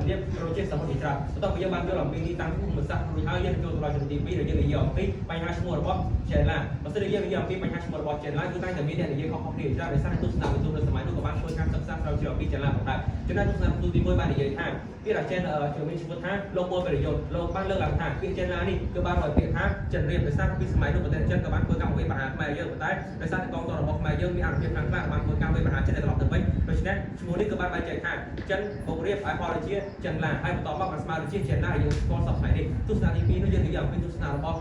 រៀបប្រូជេសមុទ្រត្រាបន្ទាប់ពីយើងបានយល់អំពីទីតាំងភូមិសាស្ត្ររួចហើយយើងចូលទៅដល់ជំនាន់ទី2ដែលយើងនិយាយអំពីបញ្ហាឈ្មោះរបស់ Chela បើសិនជាយើងនិយាយអំពីបញ្ហាឈ្មោះរបស់ Chela គឺតែមានអ្នកនិយាយខុសៗគ្នាច្រើនដោយសារទស្សនវិទូនៅសម័យនោះក៏បានជួយការសិក្សាស្រាវជ្រាវអំពី Chela ផងដែរចំណែកទស្សនវិទូទី1បាននិយាយថាពាក្យថា Chela ជំនាញឈ្មោះថាលោកពលប្រយុទ្ធលោកបានលើកឡើងថាពាក្យ Chela នេះគឺបានឲ្យពាក្យថាចិនរៀបដោយសារពីសម័យនោះប្រទេសចិនក៏បានធ្វើកម្មវិធីបរិហារខ្មែរយើងប៉ុន្តែដោយសារតែកងទ័ពរបស់ខ្មែរយើងមានអនុភាពខ្លាំងក្លាបានធ្វើកម្មវិធីបរិហារចិនត្រឡប់ទៅវិញដូច្នេះឈ្មោះនេះក៏បានបែងចែកថាចិនបូករៀបឲ្យផលជា Chela ហើយបន្តមកបានស្មើនឹងជា Chela ដែលយើងស្គាល់សពថ្ងៃនេះទស្សនវិទូទី2នោះយើងនិយាយអំពីទស្សនៈរបស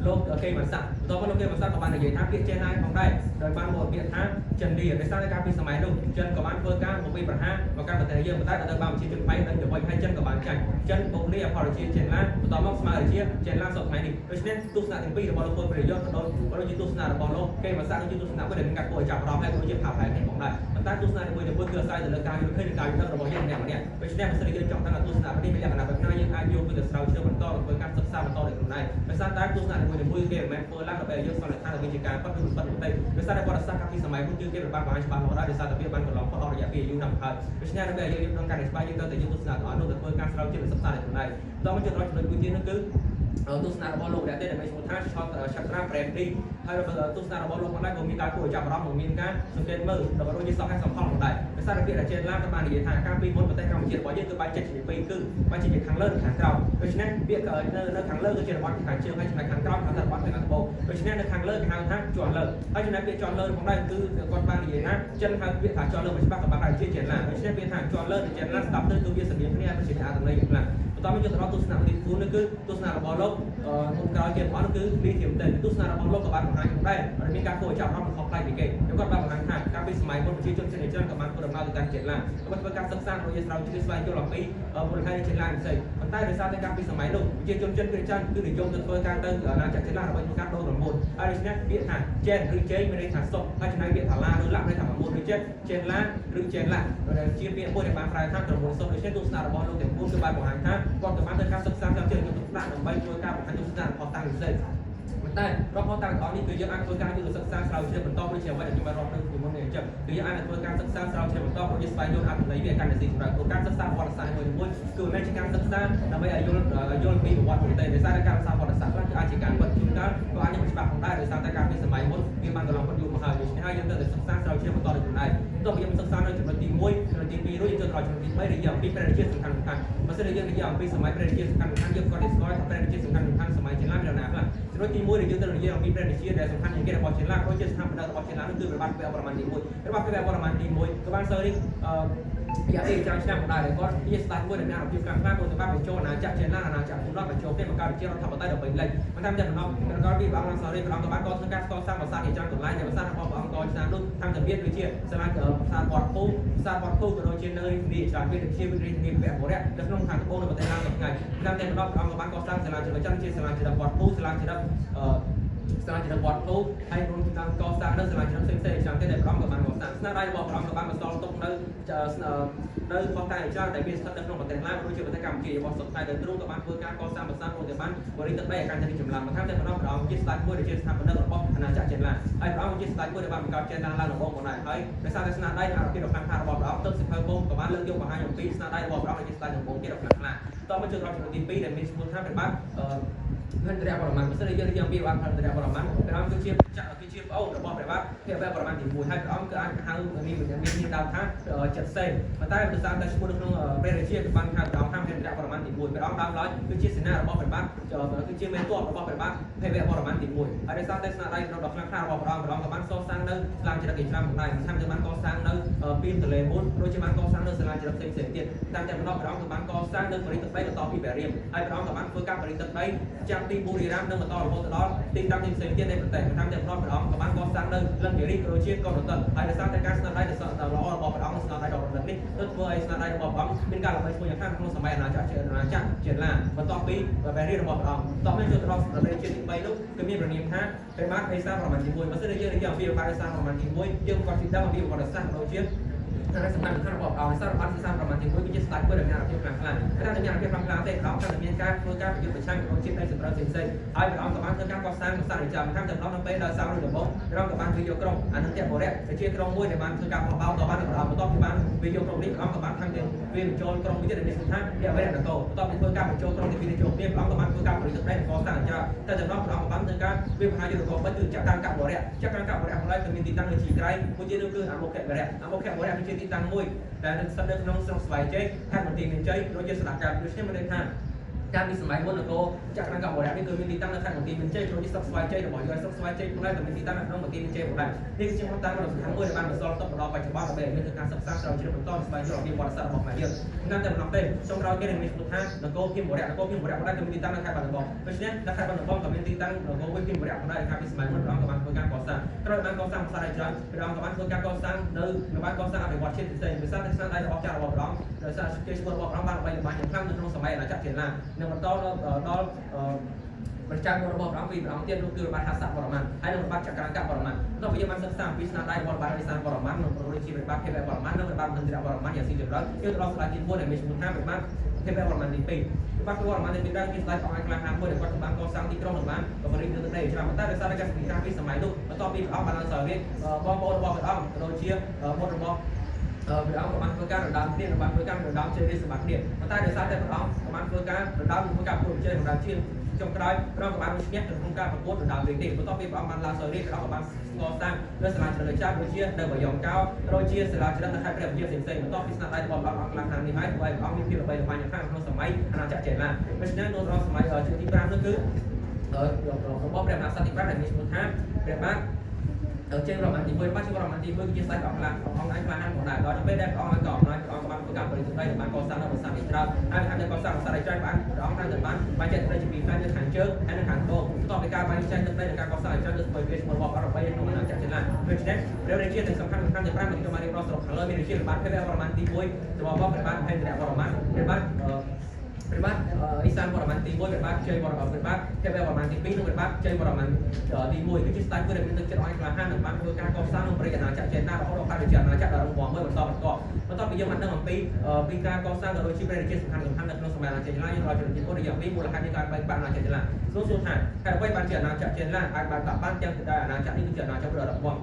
់លោកកេមសាបន្ទាប់មកលោកកេមសាក៏បាននិយាយថាពាក្យ Chela ផងដែរដោយបានមកពាក្យថាចិនរៀបដោយសារតែកាលពីសម័យនោះចិនក៏បានធ្វើការបំពេញប្រហារមកកាន់ប្រទេសយើងប៉ុន្តែដល់ទៅបានប្រជាជនខ្មែរនឹងទៅវិញហើយចិនក៏បានចាញ់ចិនបូកនេះអផលជា Chela បន្តមកស្មើនឹងជា Chela សពថ្ងៃនេះដូច្នេះទស្សនៈទាំងពីររបស់លោកពលប្រយុទ្ធក៏ដូចជាទស្សនៈរបស់លោកកេមសាដូចជាទស្សនៈមួយដែលមានការគួរឲ្យចាប់អារម្មណ៍ហើយក៏ដូចជាផាផែននេះផងដែរប៉ុន្តែទស្សនៈមួយគឺអាស្រ័យទៅលើការយល់ឃើញនិងការយល់ដឹងរបស់យើងម្នាក់ៗដូច្នេះបើសិនជាយើងចង់ដឹងថាទស្សនៈនេះមានលក្ខណៈបែបណាយើងអាចយកវាទៅស្រាវជ្រាវបន្តធ្វើការសិក្សាបន្តដោយខ្លួនឯងដោយសារតែទស្សនៈមួយគេមិនមែនធ្វើឡើងដើម្បីយើងសន្និដ្ឋានថាវាជាការប៉ັດឬមិនប៉ັດទេដោយសារតែបរិសាសកាលពីសម័យមុនគឺគេបានបង្ហាញច្បាស់លាស់ដែរដោយសារតែវាបានកន្លងផុតអស់រយៈពេលយូរណាស់ហើយដូច្នេះដើម្បីយើងដឹងការស្វែងយល់ទៅយើងទស្សនៈទាំងអស់នោះទៅធ្វើការស្រាវជ្រាវសិក្សាដោយខ្លួនឯងបន្តមកចំណុចមួយទៀតនោះគឺទស្សនៈរបស់លោកម្នាក់ទៀតដែលមានឈ្មោះថា Chakra Brandy ហើយទស្សនៈរបស់លោកផងដែរក៏មានការគួរឲ្យចាប់អារម្មណ៍និងមានការសង្កេតមើលដល់ដូចជាសោះហើយសំផលផងដែរដោយសារតែពាក្យ Chela ក៏បាននិយាយថាការពីមុនប្រទេសកម្ពុជារបស់យើងគឺបែងចែកជាពីរគឺបែងចែកជាខាងលើនិងខាងក្រោមដូច្នេះពាក្យនៅខាងលើគឺជារបស់ខាងជើងហើយចំណែកខាងក្រោមគឺរបស់ខាងត្បូងដូច្នេះនៅខាងលើគេហៅថាជាន់លើហើយចំណែកពាក្យជាន់លើផងដែរគឺគាត់បាននិយាយថាចិនហៅពាក្យថាជាន់លើមិនច្បាស់ក៏បានហៅជា Chela ដូច្នេះពាក្យថាជាន់លើនិង Chela ស្ដាប់ទៅគឺវាស្រដៀងគ្នាមិនជាអត្ថន័យខ្លាំងបន្តមកយកទៅដល់ទស្សនៈទី4នោះគឺទស្សនៈរបស់លោកមុនក្រោយគេបងគឺលីធៀមទៅទស្សនៈរបស់លោកក៏បានបង្ហាញដែរហើយមានការគួរឲ្យចាប់អារម្មណ៍ខុសប្លែកពីគេគាត់បានបង្ហាញថាកាលពីសម័យមុនប្រជាជនចិនច្រើនក៏បានធ្វើដំណើរទៅកាន់ Chela គាត់ធ្វើការសិក្សាដោយស្រាវជ្រាវស្វែងយល់អំពីមូលហេតុ Chela ផ្សេងប៉ុន្តែដោយសារតែកាលពីសម័យនោះប្រជាជនចិនភាគច្រើនគឺនិយមទៅធ្វើការទៅអាណាចក្រ Chela ដើម្បីធ្វើការដូររមុនហើយដូច្នេះពាក្យថា Chen ឬ Cheng មានន័យថាសុខហើយចំណែកពាក្យថា La ឬ La មានន័យថាមុនឬចេះ Chela ឬ Chela ដែលជាពាក្យមួយដែលបានប្រែថាក្រមុនសុខដូច្នេះទស្សនៈរបស់លោកទាំង4គឺបានបង្ហាញថាគាត់ក៏បានធ្វើការសិក្សាស្រាវជ្រាវយកទៅដាក់ដើម្បីធ្វើការបង្ហាញទស្សនៈរបស់តាំងពិសេសតែរបស់តាំងទាំងនេះគឺយើងអាចធ្វើការយកទៅសិក្សាស្រាវជ្រាវបន្តដូចជាអ្វីដែលខ្ញុំបានរាប់នៅពីមុននេះអញ្ចឹងគឺយើងអាចធ្វើការសិក្សាស្រាវជ្រាវបន្តដូចជាស្វែងយល់អត្ថន័យវាកាន់តែស៊ីសម្រាប់ព្រោះការសិក្សាប្រវត្តិសាស្ត្រមួយគឺមិនមែនជាការសិក្សាដើម្បីឲ្យយល់ពីប្រវត្តិទេដោយសារតែការសិក្សាប្រវត្តិសាស្ត្រខ្លះគឺអាចជាការពិតជួនកាលក៏អាចមិនច្បាស់ផងដែរដោយសារតែការពីសម័យមុនវាបានកន្លងផុតយូរមកហើយដូច្នេះហើយយើងត្រូវតែសិក្សាស្រាវជ្រាវបន្តដោយខ្លួនឯងបន្ទាប់ពីយើងសិក្សានៅចំណុចទី1ចំណុចទី2រួចយើងចូលដល់ចំណុចទី3ដែលយើងអំពីព្រះរាជាសំខាន់ៗបើសិនជាយើងនិយាយអំពីសម័យព្រះរាជាសំខាន់ៗយើងក៏ស្គាល់ថាព្រះរាជាសំខាន់ៗសម័យ Chela មានណាខ្លះចំណុចទី1ដែលយើងត្រូវនិយាយអំពីព្រះរាជាដែលសំខាន់ជាងគេរបស់ Chela ដូចជាស្ថាបនិករបស់ Chela នោះគឺព្រះបាទព្រះបរមទី1ព្រះបាទព្រះបរមទី1ក៏បានសើនេះរយៈពេលច្រើនឆ្នាំមកដែរគាត់ជាស្ដេចមួយដែលមានអារម្មណ៍ខ្លាំងក្លាព្រោះតែបានបញ្ចូលអាណាចក្រ Chela អាណាចក្រពូឡបញ្ចូលគ្នាបង្កើតជារដ្ឋាភិបាលដើម្បីលេចមិនតាមតែបំណងគាត់ពីព្រះអង្គសារីព្រះអង្គក៏បានធ្វើការស្កសាងប្រាសាទជាច្រើនកន្លែងដែលប្រាសាទរបស់ព្រះអង្គក៏ឆ្នាំនោះតាមតែមានដូចជាសាលាប្រាសាទវត្តពូប្រាសាទវត្តពូក៏ដូចជានៅនេះច្រើនមានជាវិរិយមានវគ្គបុរៈនៅក្នុងខាងត្បូងនៅប្រទេសឡាវថ្ងៃតាមតែបំណងព្រះអង្គក៏បានកសាងសាលាចំណុចជាសាលាចរិតវត្តពូសាលាចរិតសាលាចរិតវត្តពូហើយរួមទាំងកសាងនៅសាលាចរិតផ្សេងៗច្រើនទៀតដែលព្រះអង្គក៏បានកសាងស្នាដៃរបស់ព្រះអង្គក៏បានបន្សល់ទុកនៅផងតែច្រើនដែលមានស្ថិតនៅក្នុងប្រទេសឡាវដូចជាប្រទេសកម្ពុជារបស់សុខតែទ្រូក៏បានធ្វើការកសាងប្រាសាទរួមទាំងបានបរិយាទឹកដីអាកាសធាតុចម្លាស់បន្ថែមតែម្ដងព្រះអង្គជាស្ដេចមួយដែលជាស្ថាបនិករបស់អាណាចក្រ Chela ហើយព្រះអង្គជាស្ដេចមួយដែលបានបង្កើត Chela ឡើងដំបូងមកដែរហើយដោយសារតែស្នាដៃអារភាពដ៏ខ្លាំងក្លារបស់ព្រះអង្គទឹកសិភៅពងក៏បានលើកយកបង្ហាញអំពីស្នាដៃរបស់ព្រះអង្គដែលជាស្ដេចដំបូងទៀតដ៏ខ្លាំងក្លាតមកចូលដល់ចំណុចទី2ដែលមានឈ្មោះថាព្រះបាទហិនទរៈបរមបើសិនជាយើងនិយាយអំពីព្រះបាទហិនទរៈបរមព្រះអង្គគឺជាប្អូនរបស់ព្រះបាទព្រះបរមទី1ហើយព្រះអង្គគឺអាចហៅមានដើមថាចិត្តសេប៉ុន្តែដោយសារតែឈ្មោះនៅក្នុងព្រះរាជាក៏បានហៅព្រះអង្គថាហិនទរៈបរមទី1ព្រះអង្គដើមឡើយគឺជាសេនារបស់ព្រះបាទគឺជាមេទ័ពរបស់ព្រះបាទព្រះបរមទី1ហើយដោយសារតែស្នាដៃដ៏ខ្លាំងក្លារបស់ព្រះអង្គក៏បានកសាងនៅសាលាចរិតជាច្រើនផងដែរបន្ថែមទាំងបានកសាងនៅពីទលេមុនដូចជាបានកសាងនៅសាលាចរិតផ្សេងៗទៀតតាមតែម្ដងព្រះអង្គក៏បានកសាងនៅបរិយាទឹកដីបន្តពីព្រះរាមហើយព្រះអង្គក៏បានធ្វើការបរិយាទឹកដីចាប់ពីបុរីរាមនិងបន្តរហូតទៅដល់ទីតាំងផ្សេងៗទៀតនៃប្រទេសបន្ថែមទាំងម្ដងព្រះអង្គក៏បានកសាងនៅលង្ការីក៏ដូចជាកោះរតុលហើយដោយសារតែការស្នាដៃដ៏ល្អរបស់ព្រះអង្គស្នាដៃដ៏ប្រណិតនេះទៅធ្វើឲ្យស្នាដៃរបស់ព្រះអង្គមានការល្បីឈ្មោះយ៉ាងខ្លាំងក្នុងសម័យអាណាចក្រ Chela បន្ទាប់ពីព្រះរាជរបស់ព្រះអង្គតមកចូលទៅដល់ព្រះរាជាទី3នោះគឺមានព្រះនាមថាព្រះបាទឯសាបរមទី1បើសិនជាយើងនិយាយអំពីព្រះបាទឯសាបរមទី1យើងក៏ជិះដឹងអំពីប្រវត្តិសាស្ត្រដូចជាតែសំខាន់របស់ព្រះអង្គឯសាបរមទី1គឺជាស្ដេចមួយ ដែលមានអារម្មណ៍ខ្លាំងខ្លាំងតែមានអារម្មណ៍ខ្លាំងខ្លាំងទេព្រះអង្គតែមានការធ្វើការប្រយុទ្ធប្រឆាំងក្នុងជាតិនៃសម្រាប់ផ្សេងៗហើយព្រះអង្គក៏បានធ្វើការកសាងសារិយាកម្មតាមដំណំនៅពេលដែលសាមរដំបងព្រះអង្គក៏បានវិយកក្រុងអនន្តបុរៈជាក្រុងមួយដែលបានធ្វើការបោះបោតបានបន្តពីបានវិយកក្រុងនេះព្រះអង្គក៏បានខាងទៀតវាបញ្ចូលក្រុងមួយទៀតដែលមានស្ថានភាពវេរនគរបន្តពីធ្វើការបញ្ចូលក្រុងទី2នេះចូលគ្នាព្រះអង្គក៏បានធ្វើការប្រយុទ្ធដែរកសាងចាតែដំណំព្រះអង្គក៏បានធ្វើការវិមហាយុទ្ធរបស់គឺចក្រង្គបុរៈចក្រង្គបុរៈហើយក៏មានទីតាំងនៅជីក្រៃមួយទៀតគឺអមុខបុរៈអមុខបុរៈគឺជាទីតាំងមួយដែលស្ថិតនៅក្នុងស្រុកស្វាយជ័យខេត្តបន្ទាយមានជ័យដូចជាស្ដាប់ការដូចនេះមិនដឹងថាការពីសម័យមុននគរចក្រង្គបុរៈនេះគឺមានទីតាំងនៅខេត្តបន្ទាយមានជ័យដូចជាស្រុកស្វាយជ័យរបស់យើងស្រុកស្វាយជ័យខ្លួនឯងក៏មានទីតាំងនៅក្នុងបន្ទាយមានជ័យផងដែរនេះគឺជាទីតាំងដ៏សំខាន់មួយដែលបានបន្សល់ទុកមកដល់បច្ចុប្បន្នដើម្បីឲ្យមានការសិក្សាស្រាវជ្រាវបន្តស្វែងយល់អំពីវត្តសាស្ត្ររបស់ខ្មែរយើងណាស់តែប៉ុណ្ណោះទេចុងក្រោយគេមានឈ្មោះថានគរភៀមបុរៈនគរភៀមបុរៈផងដែរក៏មានទីតាំងនៅខេត្តបាត់ដំបងដូច្នេះនៅខេត្តបាត់ដំបងក៏មានទីតាំងនគរភៀមបុរៈផងដែរកាលពីសម័យមុនព្រះអង្គក៏បានធ្វើការកសាងក្រោយបានកសាងផ្សារឲ្យច្រើនព្រះអង្គក៏បានធ្វើការកសាងនៅបានកសាងអភិវឌ្ឍជាតិផ្សេងៗដោយសារតែស្នាដៃរបស់ចាស់របស់ព្រះអង្គដោយសារគេឈ្មោះរបស់ព្រះអង្គបានល្បីល្បាញយ៉ាងខ្លាំងនៅក្នុងសម័យអាណាចក្រចេនឡានិងបន្តដល់ប្រចាំរបស់ព្រះអង្គពីព្រះអង្គទៀតនោះគឺរបស់ហាសៈបរម័នហើយនិងរបស់ចក្រង្គបរម័នដល់ពេលយើងបានសិក្សាពីស្នាដៃរបស់បាទរិសានបរម័ននិងប្រវត្តិជីវរបស់ភេវបរម័ននិងរបស់មន្ត្រីបរម័នយ៉ាងស៊ីជម្រៅយើងទៅដល់ស្ដាយទី1ដែលមានឈ្មោះថារបស់ភេវបរម័នទី2បាទបរម័នទី2ដែរគឺស្ដាយអង្គខ្លាំងណាស់មួយដែលគាត់បានកសាងទីក្រុងនឹងបានបរិយាកាសទៅច្រើនតែដោយសារតែការសិក្សាពីសម័យនោះបន្ទាប់ពីព្រះអង្គបានឡើងសោយរាជបងប្អូនរបស់ព្រះអង្គក៏ដូចជាបុត្ររបស់ព្រះអង្គក៏បានធ្វើការដណ្ដើមគ្នាបានធ្វើការដណ្ដើមជ័យរាជសម្បត្តិគ្នាតែដោយសារតែព្រះអង្គក៏បានធ្វើការដណ្ដើមធ្វើការប្រកួតប្រជែងដណ្ដើមជាចុងក្រោយព្រះអង្គក៏បានឈ្នះក្នុងការប្រកួតដណ្ដើមរាជនេះបន្ទាប់ពីព្រះអង្គបានឡើងសោយរាជព្រះអង្គក៏បានស្គាល់តាំងនៅសាលាជ្រលឹកចាស់ដូចជានៅបាយ៉ង់កោដូចជាសាលាជ្រលឹកនៅខេត្តព្រះវិហារផ្សេងៗបន្ទាប់ពីស្នាដៃរបស់ព្រះអង្គខ្លាំងណាស់នេះហើយធ្វើឲ្យព្រះអង្គមានភាពល្បីល្បាញយ៉ាងខ្លាំងក្នុងសម័យអាណាចក្រចេនឡាដូច្នេះនៅក្នុងសម័យជំនាន់ទី5នោះគឺរបស់ព្រះមហាក្សត្រទី5ដែលមានឈ្មោះថាព្រះបាទជ័យបរម័នទី1បាទជ័យបរម័នទី1គឺជាស្ដេចអង្គខ្លាំងអង្គឯងខ្លាំងណាស់ផងដែរដល់ពេលដែលព្រះអង្គក៏អំណាចព្រះអង្គក៏បានធ្វើការប្រតិបត្តិបានកសាងនៅប្រាសាទនេះច្រើនហើយខាងកសាងប្រាសាទនេះច្រើនបានព្រះអង្គបានបែងចែកទៅជាពីរផ្នែកនៅខាងជើងហើយនៅខាងត្បូងបន្ទាប់ពីការបែងចែកទៅនៃការកសាងច្រើនទៅស្មើគ្នារបស់អរបីក្នុងអាណាចក្រចេនឡាដូច្នេះព្រះរាជាទាំងសំខាន់ទាំង5ដែលខ្ញុំបានរៀបរាប់ស្រុកខាងលើមានរាជាបាទភេវបរម័នទី1របស់ព្រះបាទភេន្ទ្របរម័នព្រះបាទអ៊ីសានបរម័នទី1ព្រះបាទជ័យបរម័នព្រះបាទភេវបរម័នទី2និងព្រះបាទជ័យបរម័នទី1គឺជាស្ដេចមួយដែលមានទឹកចិត្តអន់ក្លាហាននិងបានធ្វើការកសាងក្នុងព្រះអាណាចក្រចេនឡារហូតដល់ប្រជាអាណាចក្រដ៏រឹងមាំមួយបន្តពីយើងបានដឹងអំពីការកសាងក៏ដូចជាព្រះរាជាសំខាន់នៅក្នុងសម័យអាណាចក្រចេនឡាយើងដល់ជំនាន់ទី1រយៈពេលមូលហេតុនៃការបែកបាក់អាណាចក្រចេនឡាសួរថាហេតុអ្វីបានជាអាណាចក្រចេនឡាអាចបែកបាក់បានទាំងដែលអាណាចក្រនេះគឺជាអាណាចក្រដ៏រឹងមាំ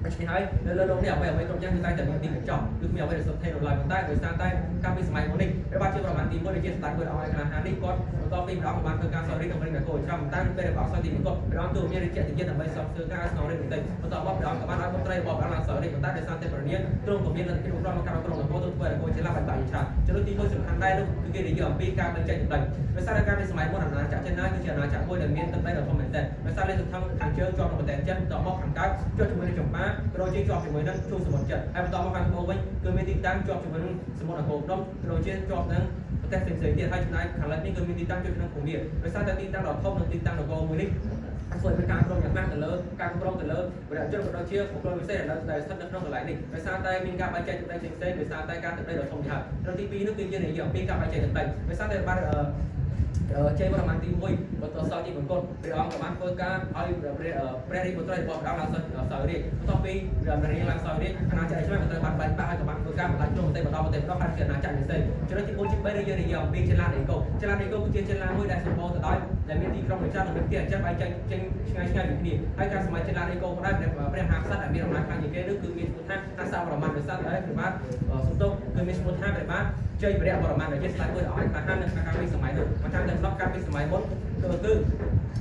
ដូច្នេះហើយនៅលើលោកនេះអ្វីគ្រប់យ៉ាងគឺតែតែមានទីបញ្ចប់គឺគ្មានអ្វីដែលសុទ្ធទេនៅឡើយប៉ុន្តែដោយសារតែកាលពីសម័យមុននេះព្រះបាទជាប្រមាណទី1ដែលជាស្ដេចមួយអង្គឯកក្លាហាននេះគាត់បន្តពីព្រះអង្គបានធ្វើការសោយរាជក្នុងព្រះនគរច្រើនតែពេលព្រះអង្គសោយទីនេះគាត់ព្រះអង្គទូមានរាជទានដើម្បីសោយធ្វើការស្នងរាជបន្តិចបន្តមកព្រះអង្គក៏បានឲ្យមន្ត្រីរបស់ព្រះអង្គឡើងសោយរាជប៉ុន្តែដោយសារតែប្រនាងទ្រង់ក៏មានលទ្ធភាពក្នុងការក្រុងនគរទៅធ្វើឲ្យនគរចេនឡាបាច់បាក់ច្រើនចំណុចទី1សំខាន់ដែរនោះគឺគេនិយាយអំពីការបែងចែកទឹកដីដោយសារតែកាលពីសម័យមុនអាណាចក្រចេនឡាគឺជាអាណាចក្រមួយដែលមានទឹកដីដ៏ធំមែនទែនដោយសារលេខសំខាន់ខាងជើងជាប់នឹងប្រទេសចិនបន្តមកខាងកើតជាប់ជាមួយនឹងចម្ប៉ាក៏ដូចជាជាប់ជាមួយនឹងជួរសមុទ្រចិនហើយបន្តមកខាងត្បូងវិញគឺមានទីតាំងជាប់ជាមួយនឹងសមុទ្រអាគោដុំក៏ដូចជាជាប់នឹងប្រទេសផ្សេងៗទៀតហើយចំណែកខាងលិចនេះគឺមានទីតាំងជាប់ក្នុងភូមិដោយសារតែទីតាំងដ៏ធំនិងទីតាំងនគរមួយនេះធ្វើឲ្យមានការក្រុមយ៉ាងខ្លាំងទៅលើការគ្រប់គ្រងទៅលើប្រជាជនក៏ដូចជាបុគ្គលពិសេសដែលស្ថិតនៅក្នុងកន្លែងនេះដោយសារតែមានការបែងចែកទឹកដីផ្សេងៗដោយសារតែការទឹកដីដ៏ធំនេះហើយត្រឹមទី2នោះគឺជានិយាយអំពីការបែងចែកទឹកដីដោយសារតែបានជ័យបរម័នទី1បន្តសោយទីបង្កត់ព្រះអង្គក៏បានធ្វើការឲ្យព្រះរាជបុត្រីរបស់ព្រះអង្គឡើងសោយរាជបន្ទាប់ពីព្រះរាជឡើងសោយរាជអាណាចក្រឆ្មាំក៏ត្រូវបានបែកបាក់ហើយក៏បានធ្វើការបន្លាចក្នុងប្រទេសបន្តហើយជាអាណាចក្រផ្សេងចំណុចទី4ជា3យើងនិយាយអំពីចេនឡាដីកូគឺជាចេនឡាមួយដែលសម្បូរទៅដោយដែលមានទីក្រុងប្រចាំនិងមានទីអាចារ្យបែងចែកចេញឆ្ងាយពីគ្នាហើយការសម័យចេនឡាដីកូក៏ដែរព្រះមហាក្សត្រដែលមានអំណាចខ្លាំងជាងគេនោះគឺមានឈ្មោះថាហាសាបរម័នដោយសារតែព្រះបាទសំទុកគឺមានឈ្មោះថាព្រះបាទជ័យវរៈបរម័នដែលជាស្ដេចមួយអង្គឯកក្លាហាននៅក្នុងកាលពីសម័យនោះមកតាមតែស្ដប់កាលពីសម័យមុនគ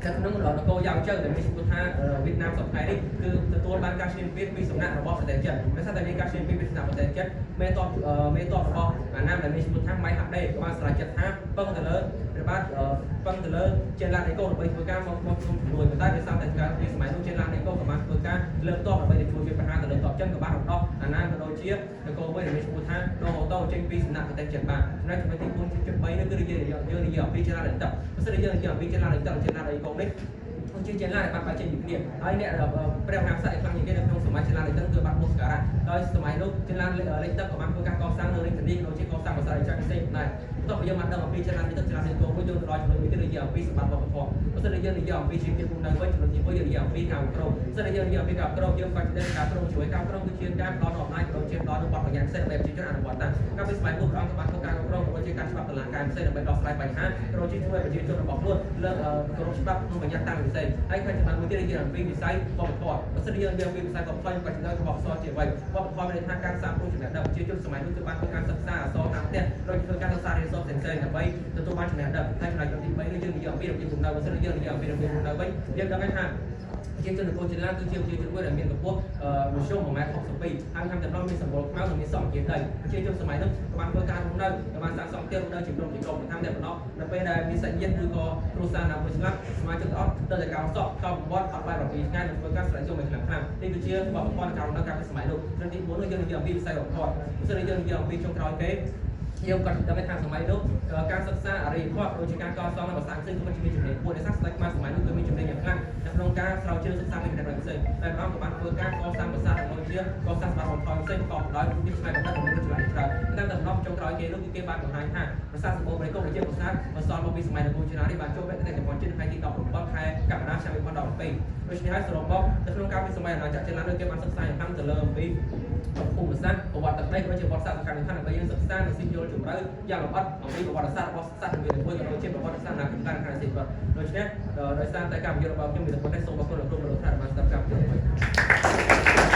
ឺក្នុងនគរយ៉ាងជើងដែលមានឈ្មោះថាវៀតណាមសពថ្ងៃនេះគឺទទួលបានការឈ្លានពានពីសំណាក់របស់ប្រទេសចិនដោយសារតែមានការឈ្លានពានពីសំណាក់ប្រទេសចិនមេតបរបស់អាណាដែលមានឈ្មោះថាម៉ៃហាក់ដេក៏បានស្រែកចិត្តថាពឹងទៅលើព្រះបាទពឹងទៅលើចេនឡាដីកូដើម្បីធ្វើការមកជំនួយប៉ុន្តែដោយសារតែការពីសម័យនោះចេនឡាដីកូក៏បានធ្វើការលើកតបដើម្បីជួយជួយបញ្ហាទៅលើតបចិនក៏បានរំដោះអាណាក៏ដូចជានគរមួយដែលមានឈ្មោះថាដូហូតូចេញពីសំណាក់ប្រទេសចិនបានចំណែកចំណុចទី4ជា3នេះគឺយើងនិយាយអំពីចេនឡាដីតឹកបើសិនជាយើងនិយាយអំពីចេនឡាដីតឹកចេនឡាដីកូនេះជាចេនឡាដែលបានបែកចេញពីគ្នាហើយអ្នកព្រះមហាក្សត្រឯខ្លាំងជាងគេនៅក្នុងសម័យចេនឡាដីតឹកគឺបានបុស្ការៈដោយសម័យនោះចេនឡាដីតឹកក៏បានធ្វើការកសាងនៅរាជធានីក៏ដូចជាកសាងប្រាសាទអេចាផ្សេងដែរបន្ទាប់ពីយើងបានដឹងអំពីចេនឡាដីតឹកចេនឡាដីកូមួយយើងទៅដល់ចំណុចមួយទៀតនិយាយអំពីសម្បត្តិវប្បធម៌បើសិនជាយើងនិយាយអំពីជីវភាពរស់នៅវិញចំណុចទី1យើងនិយាយអំពីការគ្រប់គ្រងសិនជាយើងនិយាយអំពីការគ្រប់គ្រងយើងបាច់ដឹងការគ្រប់គ្រងជួយការគ្រប់គ្រងគឺជាការផ្ដល់អំណាចក៏ដូចជាផ្ដល់នូវបទបញ្ញត្តិផ្សេងដើម្បីប្រជាជនអនុវត្តតាមកាលពីសម័យនោះព្រះអង្គក៏បានធ្វើការគ្រប់គ្រង ជាការច្បាប់តឡាការផ្សេងដើម្បីដោះស្រាយបញ្ហារកជាជួយប្រជាជនរបស់ខ្លួនលើគោរពច្បាប់ក្នុងបញ្ញត្តិតាមផ្សេងហើយខាងចំណុចមួយទៀតយើងអំពីវិស័យវប្បធម៌បើសិនយើងនិយាយអំពីវិស័យវប្បធម៌បច្ចុប្បន្នរបស់អក្សរជាអ្វីវប្បធម៌មានថាការសាងព្រោះចំណេះដឹងប្រជាជនសម័យនោះគឺបានធ្វើការសិក្សាអក្សរតាមផ្ទះរកធ្វើការសិក្សារៀនសូត្រផ្សេងៗដើម្បីទទួលបានចំណេះដឹងហើយចំណុចទី3គឺយើងនិយាយអំពីរបៀបលំនៅបើសិនយើងនិយាយអំពីរបៀបលំនៅវិញយើងដឹងថាជាជនគោលជាឡាគឺជាប្រជាជនមួយដែលមានកម្ពស់មធ្យម 1.62 ហើយតាមចំណងមានសម្បូរខ្មៅនិងមានសមជាដីប្រជាជនសម័យនោះក៏បានធ្វើការរស់នៅបានសាងសង់ផ្ទះរស់នៅជាក្រុមតាមតែប៉ុណ្ណោះនៅពេលដែលមានសាច់ញាតិឬក៏គ្រួសារណាមួយស្លាប់សមាជិកទាំងអស់ទៅតែកោសក់កោបំបត្តិអត់បែប12ថ្ងៃនឹងធ្វើការស្រែកចូលមួយឆ្នាំនេះគឺជាបបបនការនៅកាលពីសម័យនោះត្រឹមទី4នោះយើងនិយាយអំពីវិស័យវប្បធម៌ព្រោះយើងនិយាយអំពីចុងក្រោយគេយើងក៏ដឹងថាសម័យនោះការសិក្សាអរិយធម៌ដូចជាការកសាងនៅភាសាផ្សេងក៏មានជំនាញពួកអ្នកសាស្ត្រខ្មែរសម័យនោះគឺមានជំនាញយ៉ាងខ្លាំងក្នុងការស្រាវជ្រាវសិក្សាពីចំណេះដឹងផ្សេងតែម្ដងក៏បានធ្វើការកសាងភាសាដូចជាកសាងសម្រាប់បំផុសផ្សេងក៏ដោយវិទ្យាសាស្ត្របណ្ឌិតរបស់ចម្លាក់ច្រើនតែដំណំចុងក្រោយគេនោះគឺគេបានបង្ហាញថាភាសាសម្បូរប្រេកុកវិទ្យាភាសាបន្សល់មកពីសម័យនគរជាតិនេះបានចូលវគ្គតែកម្ពុជាថ្ងៃទី17ខែកក្កដាឆ្នាំ2012ដូច្នេះហើយសរុបមកនៅក្នុងកាលពីសម័យអាណាចក្រជាតិគេបានសិក្សាយ៉ាងខ្លាំងទៅលើអំពីភូមិសាស្ត្រប្រវត្តិដីក៏ជាប្រវត្តិសាស្ត្រសំខាន់ៗដើម្បីយើងសិក្សានិងស៊ីជយជំរឿយ៉ាងលម្អិតអំពីប្រវត្តិសាស្ត្ររបស់សាស្ត្រមួយក៏ដូចជាប្រវត្តិសាស្ត្រណាក្នុងការខាងសេដ្ឋកិច្ចដូច្នេះដោយសារតែកម្មវិធីរបស់ខ្ញុំមានតែប៉ុណ្ណេះសូមអរគុណ